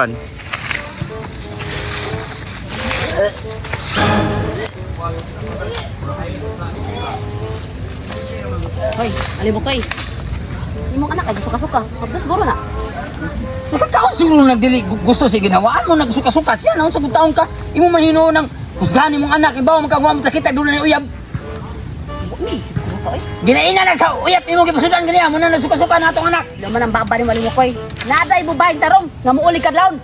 Hoy, alibok kay. Imong anak ay suka-suka. Pagdas guro na. Magkakaon siguro nagdili gusto sa ginawaan mo, nagsuka-suka siya, naon sa taon ka, imo man hinuon ng husgahan mong anak, ibaw magkagawa mo takita doon na uyab. Ginaina na sa uyab, imo gipasudan ganiya mo na nagsuka-suka na atong anak. Laman ang baba ni Malimo koy. Naday mo bahin tarong, nga muuli kadlawon.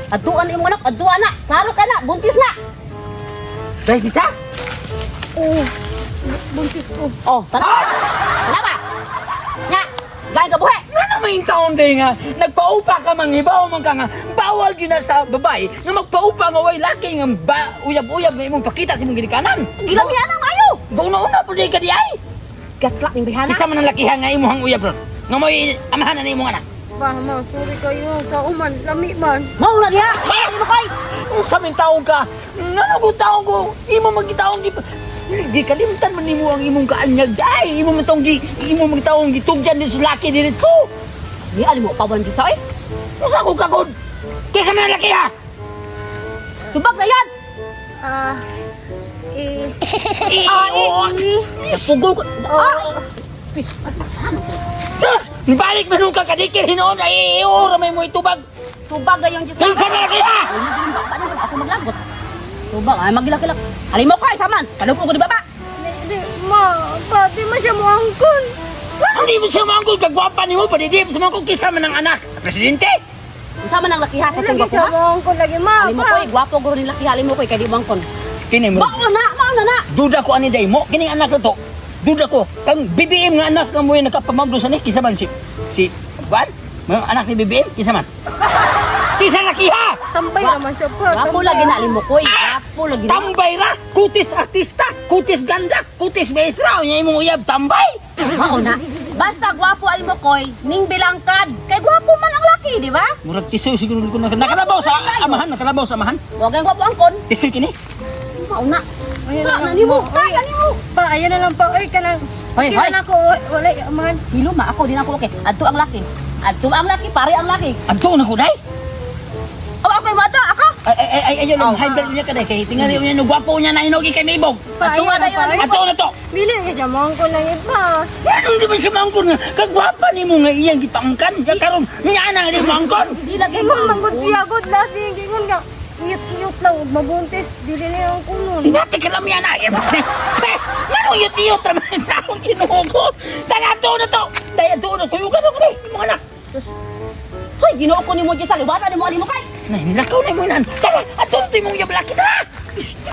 Adtuan imong anak, adtuan na. Klaro ka na, buntis na. Dahil isa? Oh, buntis ko. Oh, tanawa. Tanawa. Nya, gay ka buhe. Ano may taon day nga, nagpaupa ka man, ibaw man ka nga, bawal gina sa babae, na magpaupa nga way laki nga uyab-uyab na imong pakita sa imong ginikanan. Gilamihan ang ayo. Gauna-una po di ka di ay. Gatlak ning bihana. Isa man ang lakihan nga imong uyab ron. Nga may amahan na imong anak. Bah, ma, sorry kayo sa uman, lami man. Mao na diha. Malimo koy. Sa aming taong ka, nanagot taong ko, imo magitaong di kalimtan man nimo ang imong kaanyag ay imo magitaong gitugyan din sa laki diretso. Di alimo pawan gisa oy. Usa ko kagod. Kaysa man laki ha. Tubag na yan. Napugol ko. Pis. Sus! Balik man nung kakadikir hinoon ay iura may mo itubag. Tubag na yung gisa. Kaysa man laki ha. Ako maglagot. Tubag ay magilak-ilak. Alimo koy saman. Palupo ko di baba. Di, ma, pa, di man siya mo angkon. Hindi mo siya manggol kagwapa ni mo padidip sa mga kisa man ng anak. Presidente! Sama nang lakiha sa Lagi tunggo siya ha. mo angkon lagi, ma. Alimo koy gwapo guro ni lakiha alimo koy kay di bangkon. Kini mo. Mao na. Duda ko ani day mo. Kining anak na to. Duda ko. Kang BBM nga anak nga mo yung nakapamagdo sa ni. Kisa man si Juan? Mga anak ni BBM? Kisa man? Kisa lakiha! Tambay naman siya pa. Gwapo lagi na alimo koy. Gwapo lagi na. Tambay ra! Kutis artista! Kutis ganda! Kutis maestra! Nya imong uyab tambay! Mao na. Basta gwapo alimo koy ning bilangkad. Kay gwapo man ang laki, di ba? Murag tisoy siguro ko nakalabaw sa amahan. Nakalabaw sa amahan. Wa kay gwapo angkon. Tisoy kini. Mao na. Ayun Sa na na nimo. lang, Sa oy. na nimo. Pa, ayan na lang pa. Oy, kanang. Hoy, hoy. Ako, wala, man. Hilo ma ako din ako okay. Adto ang laki. Adto ang laki, pare ang laki. Adto na ko day. Oh, ako mata, ako. Ay ayun lang. High blood niya ka day. Kay tingnan niyo niya no gwapo niya na hinogi kay Maybog. Pa, Adto ayan na na pa. yun. Adto na to. Bili ka siya mo angkon lang iba. Ano di man siya mangkon nga? Kagwapa ni mo nga iyang gipangkan. Karon niya na di mangkon. Di lagi Ingon, manggod siya, good last yung gingon nga. Iyot-iyot lang, mabuntis. Dili na yung kunon. Dati ka lang yan ay. Ano yut-yut naman ang taong kinuho? Sana adto na to. Dahil adto na. Tuyugan ako ni. Mga anak. Hoy, ginoo ko nimo sa liwata nimo alimo kay. Nay, nilakaw na mo nan. Tara, adto na to yung mga yablaki na.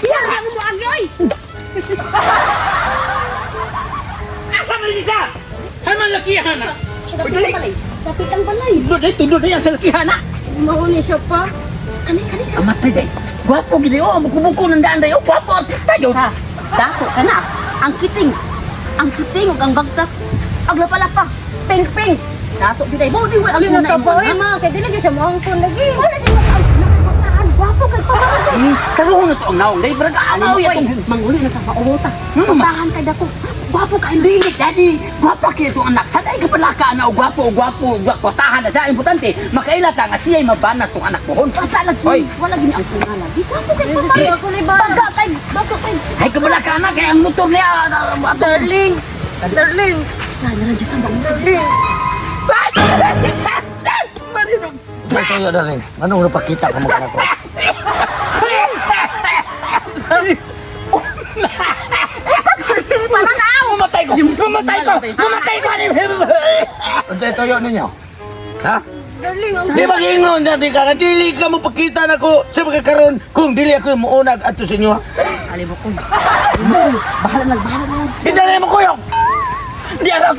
Yan ano mo agi oy. Asa man isa? Haman lakihan na. Pagdali. Dapat ang balay. Tudod na yan sa lakihan na. Mahuni siya pa. Kani. Amatay day. Gwapo gini oh, mukubuko ng daan day. Oh, gwapo artista yun. Ha. Dato kana. Ang kiting ug ang bagtak. Aglapa-lapa. Ping. Dato biday mo di wala Ang ang natapo, ma. Kaya dili ka siya mo angkon lagi. Wala di mo nakakatahan. Gwapo kay pamangkin. Karoon na to ang naong day. Braga, Ano ano yan? yan? Manguli na ka maurota. Tahan kay dako. Gwapo kay Dili, daddy. Gwapa kayo itong anak. Sanay ka pala ka na gwapo. Kwartahan na siya. Importante, makailata nga siya'y mabanas ng anak mo. Wala lagi. Hoy. Wala gini ang kunala. Di gwapo kay Dili pamangkin. siya ako liba. Baga kay. Ay, kabala ka anak. Kaya ang motor niya. Darling. Sana lang dyan sa mga Darling. Marisong. Ito yun, Daring. Anong napakita ka mo ka na ko? Mamatay ko! Ano ito yun ninyo? Ha? Darling, ang Di ba gingon natin ka? Dili ka mo pakita na ko sa pagkakaroon kung dili ako yung muunag ato sa inyo. Alibok ko. Bahala na lang. Hindi na mo kuyong! Diara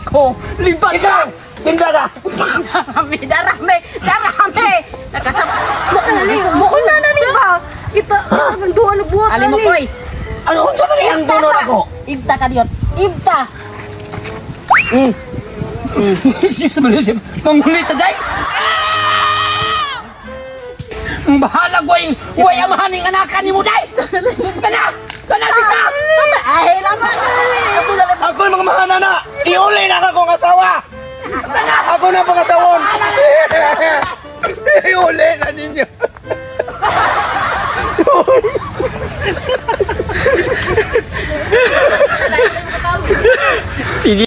ko! Libat Ikaw! Pindara! Darame. Nakasap. Muuna na ni ba? Kita, nagduan na buhat Alibok ko. Ano kung sa mali ang tunod ako? Ibta ka diot. Ibta. Sis, mangulit na day! Ang bahala ko ay way amahaning anakan ni mo day! Kana sisa! Ay, laman. Ako yung mga mahana na! Iuli na akong asawa! Ako na pangasawon! Uli na ninyo.